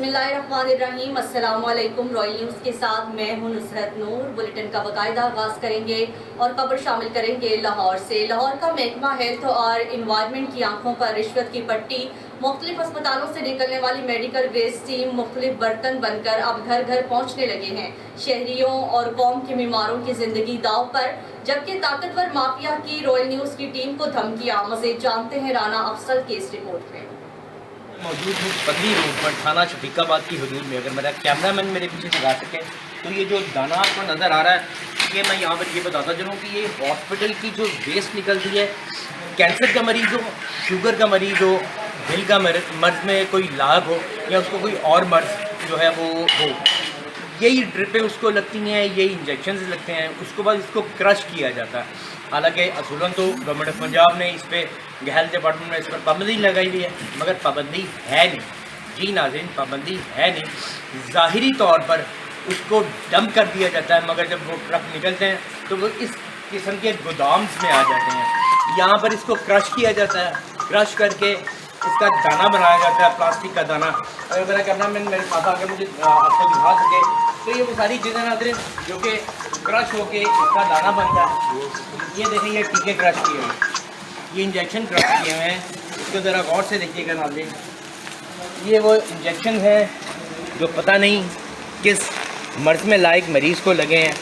बिस्मिल्लाहिर्रहमानिर्रहीम। अस्सलाम वालेकुम। रॉयल न्यूज़ के साथ मैं हूं नुसरत नूर। बुलेटिन का बाकायदा आगाज़ करेंगे और खबर शामिल करेंगे लाहौर से। लाहौर का महकमा हेल्थ और इन्वायरमेंट की आंखों पर रिश्वत की पट्टी। मुख्तलिफ अस्पतालों से निकलने वाली मेडिकल वेस्ट स्टीम मुख्तलिफ बर्तन बनकर अब घर घर पहुँचने लगे हैं। शहरियों और कौम के बीमारों की जिंदगी दाव पर, जबकि ताकतवर माफिया की रॉयल न्यूज़ की टीम को धमकियाँ। मज़ीद जानते हैं राना अफसल की इस रिपोर्ट में। मौजूद हूँ बदली रोड पर थाना शफीकाबाद की हदूद में। अगर मेरा कैमरामैन मेरे पीछे दिखा सके तो ये जो दाना आपको नज़र आ रहा है, ये मैं यहाँ पर ये बताता चलूँ कि ये हॉस्पिटल की जो वेस्ट निकलती है, कैंसर का मरीज़ हो, शुगर का मरीज़ हो, दिल का मर्ज़ में कोई लाभ हो या उसको कोई और मर्ज़ जो है वो हो, यही ड्रिपें उसको लगती हैं, यही इंजेक्शन लगते हैं, उसके बाद इसको क्रश किया जाता है। हालांकि असूलन तो गवर्नमेंट ऑफ पंजाब ने इस पर हेल्थ डिपार्टमेंट ने इस पर पाबंदी लगाई हुई है, मगर पाबंदी है नहीं। जी नाज़रीन, पाबंदी है नहीं। ज़ाहिरी तौर पर उसको डंप कर दिया जाता है, मगर जब वो ट्रक निकलते हैं तो वो इस किस्म के गोदाम्स में आ जाते हैं। यहाँ पर इसको क्रश किया जाता है, क्रश करके इसका दाना बनाया जाता है, प्लास्टिक का दाना। अगर मेरा कैमरामैन मेरे साथ आके मुझे आपको दिखा सके तो ये वो सारी चीज़ें नाज़रीन जो कि क्रश होके इसका दाना बनता है। ये देखें, ये टीके क्रश किए हुए, ये इंजेक्शन क्रश किए हुए हैं। इसको ज़रा गौर से देखिएगा नाज़रीन, ये वो इंजेक्शन है जो पता नहीं किस मर्ज़ में लायक मरीज़ को लगे हैं,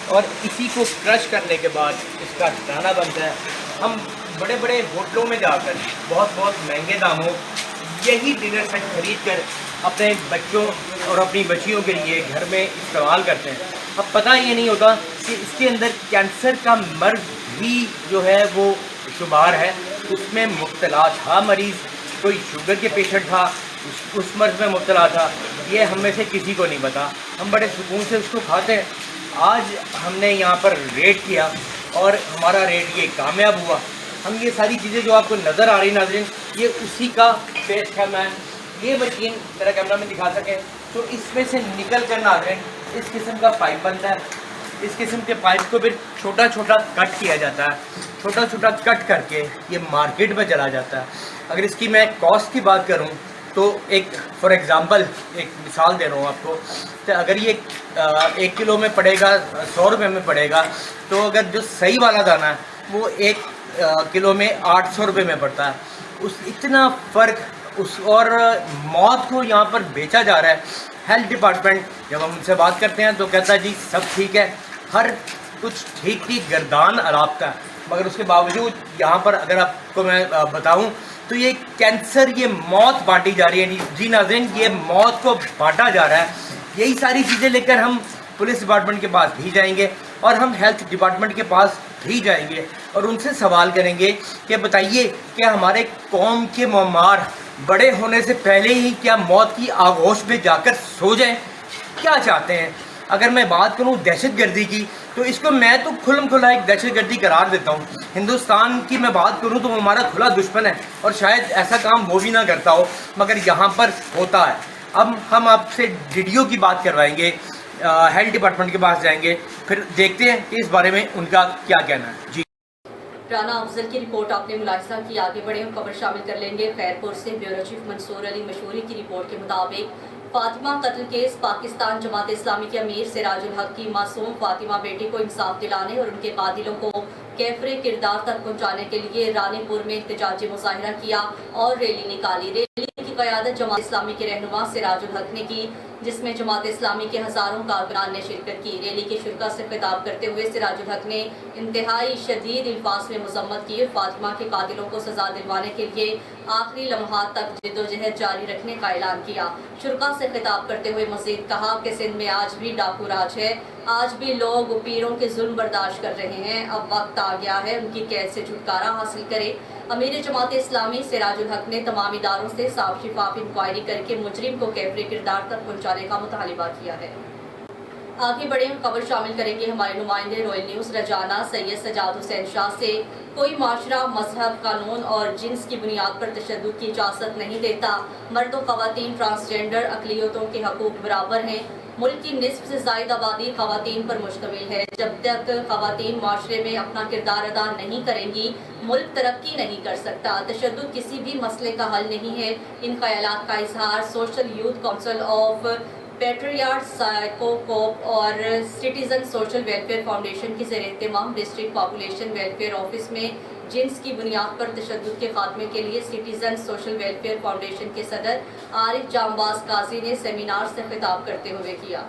और इसी को क्रश करने के बाद इसका दाना बनता है। हम बड़े बड़े होटलों में जाकर बहुत महंगे दामों यही डिनर सेट खरीद कर अपने बच्चों और अपनी बच्चियों के लिए घर में इस्तेमाल करते हैं। अब पता ये नहीं होता कि इसके अंदर कैंसर का मर्ज़ भी जो है वो शुमार है, उसमें मुब्तला था मरीज़, कोई शुगर के पेशेंट था, उस मर्ज़ में मुब्तला था। ये हम में से किसी को नहीं पता, हम बड़े सुकून से उसको खाते हैं। आज हमने यहाँ पर रेड किया और हमारा रेड ये कामयाब हुआ। हम ये सारी चीज़ें जो आपको नज़र आ रही नाज़रीन, ये उसी का पेश है। मैं ये मशीन मेरा कैमरा में दिखा सके तो इसमें से निकल कर नाज़रीन इस किस्म का पाइप बनता है। इस किस्म के पाइप को फिर छोटा छोटा कट किया जाता है, छोटा छोटा कट करके ये मार्केट में चला जाता है। अगर इसकी मैं कॉस्ट की बात करूँ तो एक फॉर एग्ज़ाम्पल एक मिसाल दे रहा हूँ आपको, तो अगर ये 1 किलो में पड़ेगा 100 रुपये में पड़ेगा, तो अगर जो सही वाला दाना है वो 1 किलो में 800 रुपये में पड़ता है। उस इतना फ़र्क उस और मौत को यहाँ पर बेचा जा रहा है। हेल्थ डिपार्टमेंट जब हम उनसे बात करते हैं तो कहता है जी सब ठीक है, हर कुछ ठीक गर्दान अलाप का, मगर उसके बावजूद यहाँ पर अगर आपको मैं बताऊँ तो ये कैंसर, ये मौत बांटी जा रही है। जी नाज़रीन, ये मौत को बांटा जा रहा है। यही सारी चीज़ें लेकर हम पुलिस डिपार्टमेंट के पास भी जाएंगे और हम हेल्थ डिपार्टमेंट के पास भी जाएंगे और उनसे सवाल करेंगे कि बताइए क्या हमारे कौम के ममार बड़े होने से पहले ही क्या मौत की आगोश में जाकर सो जाएं? क्या चाहते हैं? अगर मैं बात करूं दहशतगर्दी की तो इसको मैं तो खुल्म खुला एक दहशतगर्दी करार देता हूं। हिंदुस्तान की मैं बात करूं तो वो हमारा खुला दुश्मन है और शायद ऐसा काम वो भी ना करता हो, मगर यहाँ पर होता है। अब हम आपसे वीडियो की बात करवाएंगे, हेल्थ डिपार्टमेंट के पास जाएंगे, फिर देखते हैं कि इस बारे में उनका क्या कहना है। जी राना अफजल की रिपोर्ट आपने मुलाहिजा की। आगे बढ़े हम खबर शामिल कर लेंगे खैरपुर से। ब्यूरो चीफ मंसूर अली मशहूरी की रिपोर्ट के मुताबिक फातिमा कत्ल केस पाकिस्तान जमात इस्लामी के अमीर सिराजुल हक की मासूम फातिमा बेटी को इंसाफ दिलाने और उनके कातिलों को कैफरे किरदार तक पहुँचाने के लिए रानीपुर में एहतजाजी मुजाहिरा किया और रैली निकाली। रैली की क़यादत जमात इस्लामी के रहनुमा सिराजुल हक ने की, जिसमें जमात इस्लामी के हज़ारों कारकुनान ने शिरकत की। रैली के शुरा से खिताब करते हुए सिराजुल हक ने इंतहाई शदीद अल्फाज में मजम्मत की और फातिमा के कातिलों को सजा दिलवाने के लिए आखिरी लम्हात तक जिद्दोजहद जारी रखने का ऐलान किया। शुरा से खिताब करते हुए मज़ीद कहा कि सिंध में आज भी डाकू राज है, आज भी लोग पीरों के जुल्म बर्दाश्त कर रहे हैं। अब वक्त आ गया है उनकी कैद से छुटकारा हासिल करे। अमीर जमात इस्लामी सिराजुल हक ने तमाम इदारों से साफ शिफाफ इंक्वायरी करके मुजरिम को कैफरे किरदार तक पहुँचाने का मुतालिबा किया है। आगे बढ़े हम खबर शामिल करेंगे हमारे नुमाइंदे रॉयल न्यूज़ रजाना सैयद सजाद हुसैन शाह से। कोई माशरा मजहब, कानून और जिन्स की बुनियाद पर तशद्दुद की इजाज़त नहीं देता। मर्द व ख़वातीन, ट्रांसजेंडर अक़लियतों के हकूक़ बराबर हैं। मुल्क की निस्फ से ज़ायद आबादी ख़वातीन पर मुश्तमिल है। जब तक ख़वातीन माशरे में अपना किरदार अदा नहीं करेंगी, मुल्क तरक्की नहीं कर सकता। तशद्दुद किसी भी मसले का हल नहीं है। इन ख्यालात का इजहार सोशल यूथ काउंसिल ऑफ पेट्रियार्ट साइकोकोप और सिटीज़न सोशल वेलफेयर फाउंडेशन के ज़ेर-ए-एहतमाम डिस्ट्रिक्ट पॉपुलेशन वेलफेयर ऑफिस में जिन्स की बुनियाद पर तशद्दुद के खात्मे के लिए सिटीज़न सोशल वेलफेयर फाउंडेशन के सदर आरिफ जांबाज काजी ने सेमिनार से खिताब करते हुए किया।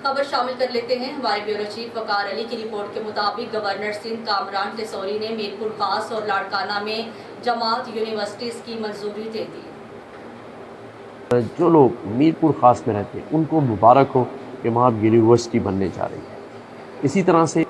खबर शामिल कर लेते हैं। हमारे ब्यूरो चीफ वकार अली की रिपोर्ट के मुताबिक गवर्नर सिंध कामरान टेसोरी ने मीरपुर खास और लाड़काना में जमात यूनिवर्सिटीज़ की मंजूरी दे दी। जो लोग मीरपुर ख़ास में रहते हैं उनको मुबारक हो कि वहाँ यूनिवर्सिटी बनने जा रही है। इसी तरह से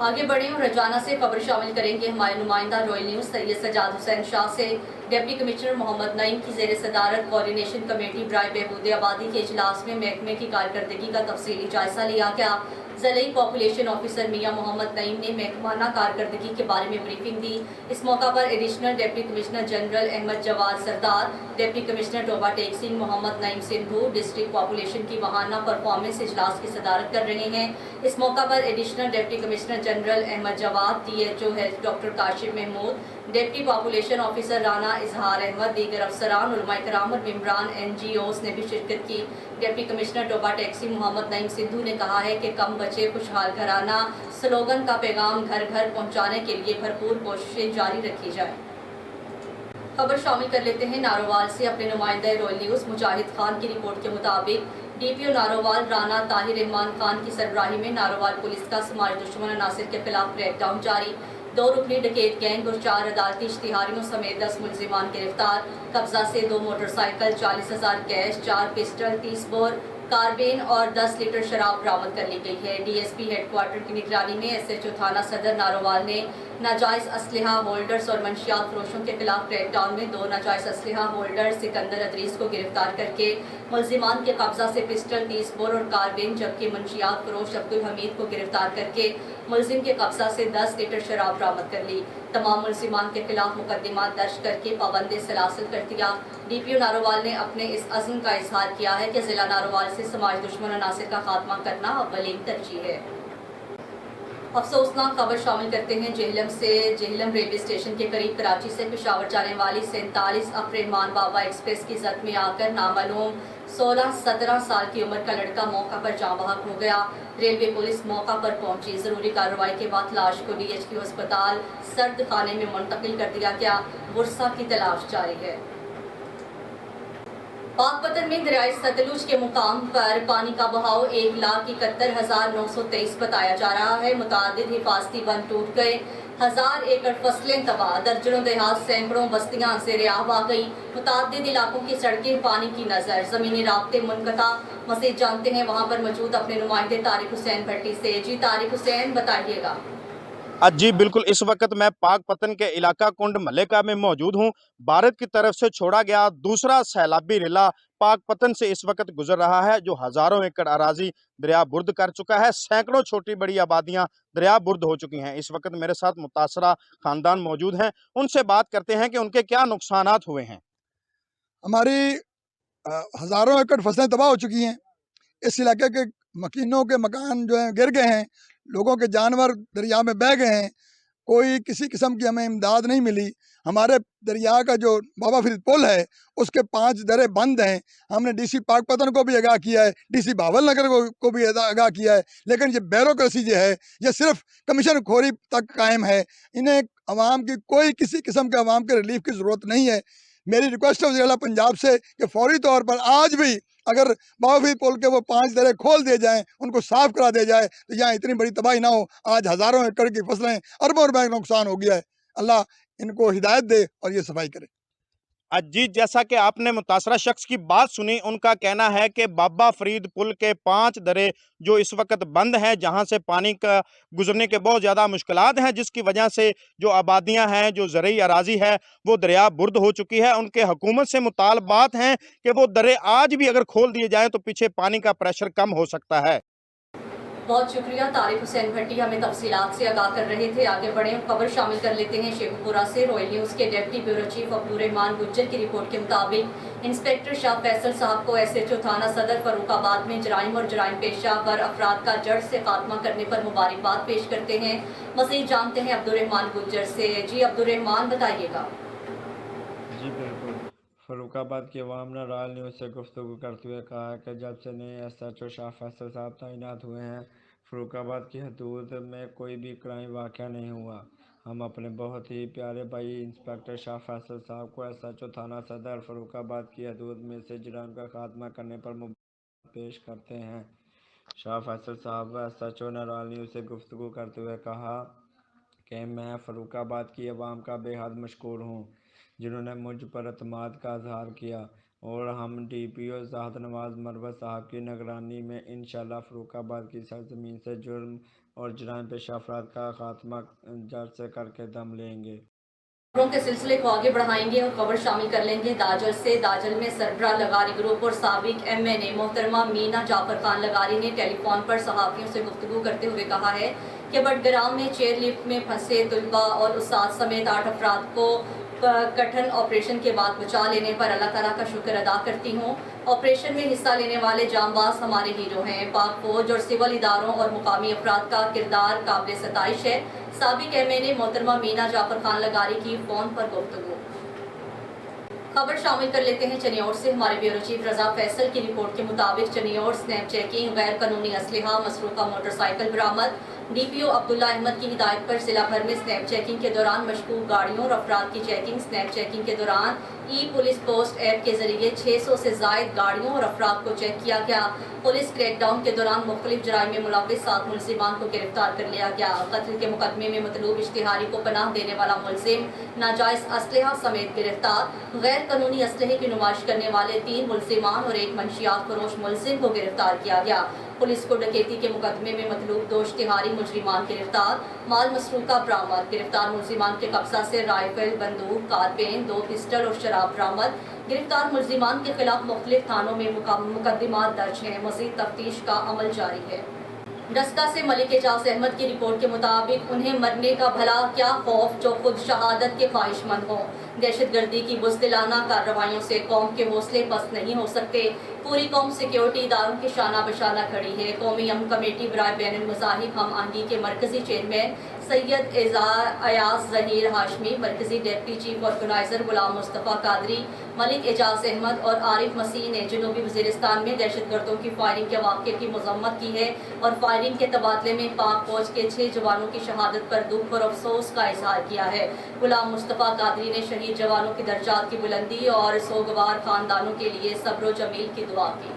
आगे बढ़े और रजाना से खबर शामिल करेंगे। हमारे नुमाइंदा रॉयल न्यूज़ सैयद सजाद हुसैन शाह से डिप्टी कमिश्नर मोहम्मद नईम की ज़ेर सदारत कोऑर्डिनेशन कमेटी बराए बहबूद आबादी के इजलास में महकमे की कारकर्दगी का तफसीली जायजा लिया गया। ज़िले पॉपुलेशन ऑफिसर मियां मोहम्मद नईम ने महकमाना कारकर्दगी के बारे में ब्रीफिंग दी। इस मौका पर additional deputy commissioner general Ahmad Jawad Sardar, deputy commissioner Toba Tek Singh, Mohammad Naeem Sindhu district population की माहाना परफॉर्मेंस इजलास की सदारत कर रहे हैं। इस मौका पर additional deputy commissioner general Ahmad Jawad, DHO health doctor Kashif Mahmood, deputy population officer Rana Izhar Ahmad, दीगर अफसरान, उलमाए किराम और मेम्बरान NGOs ने भी शिरकत की। डिप्टी कमिश्नर टोबा टैक्सी मोहम्मद नईम सिंधु ने कहा है कि कम बचे खुशहाल घराना स्लोगन का पैगाम घर घर पहुंचाने के लिए भरपूर कोशिशें जारी रखी जाए। खबर शामिल कर लेते हैं नारोवाल से। अपने नुमाइंदा रॉयल न्यूज़ मुजाहिद खान की रिपोर्ट के मुताबिक DPO नारोवाल राना ताहिर रहमान खान की सरबराही में नारोवाल पुलिस का समाज दुश्मन अनासिर के खिलाफ क्रैकडाउन जारी। 2 रुकनी डकैत गैंग और 4 अदालती इश्तिहारियों समेत 10 मुलजिमान गिरफ्तार। कब्जा से 2 motorcycle, 40,000 cash, 4 pistol, 30 bore carbene और 10 लीटर शराब बरामद कर ली गई है। DSP हेडक्वार्टर की निगरानी में SHO थाना सदर नारोवाल ने नाजायज़ असलहा होल्डर्स और मंशियात फरोशों के खिलाफ क्रैकडाउन में 2 नाजायज़ असलहा होल्डर सिकंदर अदरीस को गिरफ्तार करके मुलजिमान के कब्जा से पिस्टल, 30 बोर और कार्बेन, जबकि मंशियात फरोश अब्दुल हमीद को गिरफ्तार करके मुलजिम के कब्जा से 10 लीटर शराब बरामद कर ली। तमाम मुलजिमान के खिलाफ मुकदमा दर्ज करके पाबंद सलासिल कर दिया। DPO नारोवाल ने अपने इस अज़्म का इजहार किया है कि ज़िला नारोवाल से समाज दुश्मन अनासिर का खात्मा करना अव्वलीन तरजीह है। अफसोसनाक खबर शामिल करते हैं जेहलम से। जेहलम रेलवे स्टेशन के करीब कराची से पेशावर जाने वाली 47 अफरेमान बाबा एक्सप्रेस की जद में आकर नामालूम 16-17 साल की उम्र का लड़का मौका पर जाँ बहक हो गया। रेलवे पुलिस मौका पर पहुंची। ज़रूरी कार्रवाई के बाद लाश को DHQ अस्पताल सर्द खाने में मुंतकिल कर दिया गया। वर्सा की तलाश जारी है। पाकपतन में दरियाए सतलुज के मुकाम पर पानी का बहाव 1,71,923 बताया जा रहा है। मुतादिद हिफाजती बंद टूट गए, 1000 एकड़ फसलें तबाह, दर्जनों देहात, सैकड़ों बस्तियां ज़ेर-ए-आब आ गई। मुतादिद इलाकों की सड़कें पानी की नज़र, ज़मीनी राब्ते मुनक़ता। मज़ीद जानते हैं वहाँ पर मौजूद अपने नुमाइंदे तारिक हुसैन भट्टी से। जी तारिक हुसैन, बताइएगा। जी बिल्कुल, इस वक्त मैं पाकपतन के इलाका कुंड मलेका में मौजूद हूँ। भारत की तरफ से छोड़ा गया दूसरा सैलाबी रिला पाकपतन से इस वक्त गुजर रहा है, जो हजारों एकड़ अराजी दरिया बुर्द कर चुका है। सैकड़ों छोटी बड़ी आबादियां दरिया बुर्द हो चुकी हैं। इस वक्त मेरे साथ मुतासरा खानदान मौजूद हैं, उनसे बात करते हैं कि उनके क्या नुकसानात हुए हैं। हमारी हजारों एकड़ फसलें तबाह हो चुकी हैं। इस इलाके के मकीनों के मकान जो हैं गिर गए हैं, लोगों के जानवर दरिया में बह गए हैं। कोई किसी किस्म की हमें इमदाद नहीं मिली। हमारे दरिया का जो बाबा फरीद पुल है उसके 5 दरे बंद हैं। हमने DC पाकपतन को भी आगाह किया है, DC भावल नगर को भी आगाह किया है, लेकिन ये ब्यूरोक्रेसी जो है ये सिर्फ कमीशन खोरी तक कायम है। इन्हें अवाम की कोई किसी किस्म के अवाम के रिलीफ की ज़रूरत नहीं है। मेरी रिक्वेस्ट है वज़ीर-ए-आला पंजाब से कि फौरी तौर पर आज भी अगर बाबा फरीद पुल के वो 5 दरे खोल दिए जाएं, उनको साफ करा दिया जाए, तो यहाँ इतनी बड़ी तबाही ना हो। आज हज़ारों एकड़ की फसलें, अरबों रुपए का नुकसान हो गया है। अल्लाह इनको हिदायत दे और ये सफाई करे। जी, जैसा कि आपने मुतासरा शख्स की बात सुनी, उनका कहना है कि बाबा फरीद पुल के 5 दरे जो इस वक्त बंद हैं, जहां से पानी का गुजरने के बहुत ज़्यादा मुश्किलात हैं, जिसकी वजह से जो आबादियां हैं, जो ज़रई अराजी है, वो दरिया बुर्द हो चुकी है। उनके हुकूमत से मुतालबात हैं कि वो दरे आज भी अगर खोल दिए जाएँ तो पीछे पानी का प्रेशर कम हो सकता है। بہت شکریہ طارق حسین بھٹی، ہمیں تفصیلات سے آگاہ کر رہے تھے۔ آگے بڑھیں، خبر شامل کر لیتے ہیں شیخوپورہ سے۔ رائل نیوز کے ڈپٹی بیورو چیف عبدالرحمان گجر کی رپورٹ کے مطابق انسپکٹر شاہ فیصل صاحب کو SHO تھانہ صدر فاروق آباد میں جرائم اور جرائم پیشہ ور افراد کا جڑ سے خاتمہ کرنے پر مبارکباد پیش کرتے ہیں۔ مزید جانتے ہیں عبدالرحمان گجر سے۔ جی عبدالرحمان، بتائیے گا۔ جی بالکل، فاروق آباد کی عوام نے رائل نیوز سے گفتگو کرتے ہوئے کہا کہ جب سے نئے SHO شاہ فیصل صاحب تعینات ہوئے ہیں، فاروق آباد کی حدود میں کوئی بھی کرائم واقع نہیں ہوا۔ ہم اپنے بہت ہی پیارے بھائی انسپکٹر شاہ فیصل صاحب کو SHO تھانہ صدر فاروق آباد کی حدود میں سے جرائم کا خاتمہ کرنے پر مبارکباد پیش کرتے ہیں۔ شاہ فیصل صاحب SHO نے رائل نیوز سے گفتگو کرتے ہوئے کہا کہ میں فاروق آباد کی عوام کا بے حد مشکور ہوں، جنہوں نے مجھ پر اعتماد کا اظہار کیا، اور ہم DPO زاہد نواز مروت صاحب کی نگرانی میں انشاءاللہ فاروق آباد کی سرزمین سے جرم اور جرائم پیشہ افراد کا خاتمہ جڑ سے کر کے دم لیں گے۔ خبروں کے سلسلے کو آگے بڑھائیں گے اور خبر شامل کر لیں گے داجل سے۔ داجل میں سربراہ لغاری گروپ اور سابق MNA محترمہ مینا جعفر خان لغاری نے ٹیلی فون پر صحافیوں سے گفتگو کرتے ہوئے کہا ہے کہ بٹگرام میں چیئر لفٹ میں پھنسے طلباء اور اساتذہ سمیت 8 افراد کو کٹھن آپریشن کے بعد بچا لینے پر اللہ تعالیٰ کا شکر ادا کرتی ہوں۔ آپریشن میں حصہ لینے والے جانباز ہمارے ہیرو ہیں۔ پاک فوج اور سول اداروں اور مقامی افراد کا کردار قابل ستائش ہے۔ سابق MNA محترمہ مینا جعفر خان لغاری کی فون پر گفتگو۔ خبر شامل کر لیتے ہیں چنیوٹ سے۔ ہمارے بیورو چیف رضا فیصل کی رپورٹ کے مطابق چنیوٹ سنیپ چیکنگ، غیر قانونی اسلحہ، مسروقہ موٹر سائیکل برآمد۔ DPO عبداللہ احمد کی ہدایت پر ضلع بھر میں سنیپ چیکنگ کے دوران مشکوک گاڑیوں اور افراد کی چیکنگ۔ سنیپ چیکنگ کے دوران پولیس پوسٹ ایپ کے ذریعے 600 سے زائد گاڑیوں اور افراد کو چیک کیا گیا۔ پولیس کریک ڈاؤن کے دوران مختلف جرائم میں ملوث 7 ملزمان کو گرفتار کر لیا گیا۔ قتل کے مقدمے میں مطلوب اشتہاری کو پناہ دینے والا ملزم ناجائز اسلحہ سمیت گرفتار۔ غیر قانونی اسلحے کی نمائش کرنے والے 3 ملزمان اور 1 منشیات فروش ملزم کو گرفتار کیا گیا۔ پولیس کو ڈکیتی کے مقدمے میں مطلوب 2 اشتہاری مجرمان گرفتار۔ مال مسروقہ برآمد۔ گرفتار ملزمان کے قبضہ سے رائفل، بندوق، کاربین، 2 پسٹل اور شراب برآمد۔ گرفتار ملزمان کے خلاف مختلف تھانوں میں مقدمات درج ہیں۔ مزید تفتیش کا عمل جاری ہے۔ ڈسکا سے ملک اعجاز احمد کی رپورٹ کے مطابق انہیں مرنے کا بھلا کیا خوف جو خود شہادت کے خواہش مند ہوں۔ دہشت گردی کی بزدلانہ کارروائیوں سے قوم کے حوصلے پست نہیں ہو سکتے۔ پوری قوم سیکیورٹی اداروں کی شانہ بشانہ کھڑی ہے۔ قومی امن کمیٹی برائے بین المذاہب ہم آہنگی کے مرکزی چیئرمین سید ایاز ظہیر ہاشمی، مرکزی deputy chief organiser Ghulam Mustafa Qadri, ملک اعجاز احمد اور عارف مسیح نے جنوبی وزیرستان میں دہشت گردوں کی فائرنگ کے واقعے کی مذمت کی ہے اور فائرنگ کے تبادلے میں پاک فوج کے 6 جوانوں کی شہادت پر دکھ اور افسوس کا اظہار کیا ہے۔ غلام مصطفیٰ قادری نے شہید جوانوں کی درجات کی بلندی اور سوگوار خاندانوں کے لیے صبر و جمیل کی دعا کی۔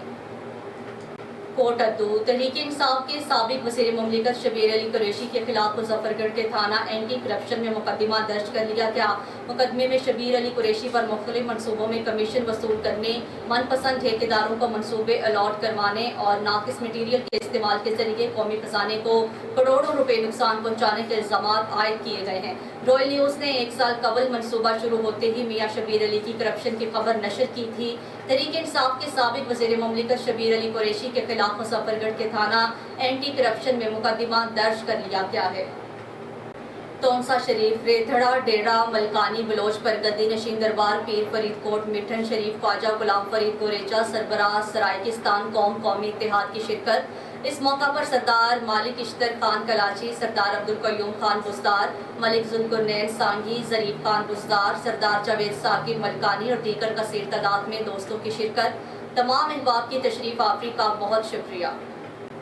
کوٹ ادو تحریک انصاف کے سابق وزیر مملکت شبیر علی قریشی کے خلاف مظفر گڑھ کے تھانہ اینٹی کرپشن میں مقدمہ درج کر لیا گیا۔ مقدمے میں شبیر علی قریشی پر مختلف منصوبوں میں کمیشن وصول کرنے، من پسند ٹھیکیداروں کو منصوبے الاٹ کروانے اور ناقص مٹیریل کے استعمال کے ذریعے قومی خزانے کو کروڑوں روپے نقصان پہنچانے کے الزامات عائد کیے گئے ہیں۔ رائل نیوز نے 1 سال قبل منصوبہ شروع ہوتے ہی میاں شبیر علی کی کرپشن کی خبر نشر کی تھی۔ تحریک انصاف کے سابق وزیر مملکت شبیر علی قریشی کے خلاف مظفر گڑھ کے تھانہ اینٹی کرپشن میں مقدمہ درج کر لیا گیا ہے۔ تونسا شریف، ریتھڑا، ڈیرہ ملکانی بلوچ پرگدی نشین دربار پیر فرید کوٹ مٹھن شریف خواجہ غلام فرید گوریچا سربراہ سرائکستان قوم قومی اتحاد کی شرکت۔ اس موقع پر سردار مالک اشتر خان کلاچی، سردار عبدالقیوم خان بزدار، ملک ذوالقرنین سانگھی، ظریف خان بزدار، سردار جاوید ثاقب ملکانی اور دیگر کثیر تعداد میں دوستوں کی شرکت۔ تمام احباب کی تشریف آوری کا بہت شکریہ۔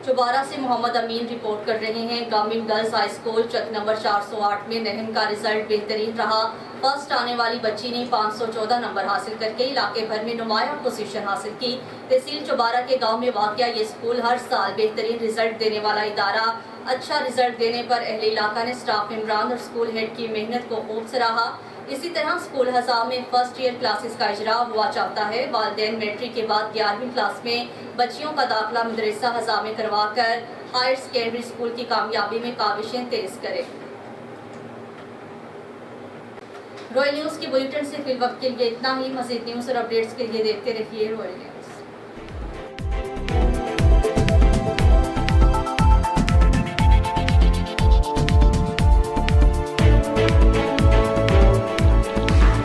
چوبارہ سے محمد امین رپورٹ کر رہے ہیں۔ گورنمنٹ گرلز ہائی اسکول چک نمبر 408 میں نہن کا رزلٹ بہترین رہا۔ فرسٹ آنے والی بچی نے 514 نمبر حاصل کر کے علاقے بھر میں نمایاں پوزیشن حاصل کی۔ تحصیل چوبارہ کے گاؤں میں واقع یہ اسکول ہر سال بہترین رزلٹ دینے والا ادارہ۔ اچھا رزلٹ دینے پر اہل علاقہ نے سٹاف ممبران اور اسکول ہیڈ کی محنت کو خوب سراہا۔ اسی طرح اسکول ہزا میں فرسٹ ایئر کلاسز کا اجرا ہوا چاہتا ہے۔ والدین میٹرک کے بعد 11ویں کلاس میں بچیوں کا داخلہ مدرسہ ہزا میں کروا کر ہائر سیکنڈری اسکول کی کامیابی میں کاوشیں تیز کرے۔ رائل نیوز کے بلیٹن سے فی الوقت کے لیے اتنا ہی۔ مزید نیوز اور اپڈیٹس کے لیے دیکھتے رہیے رائل نیوز۔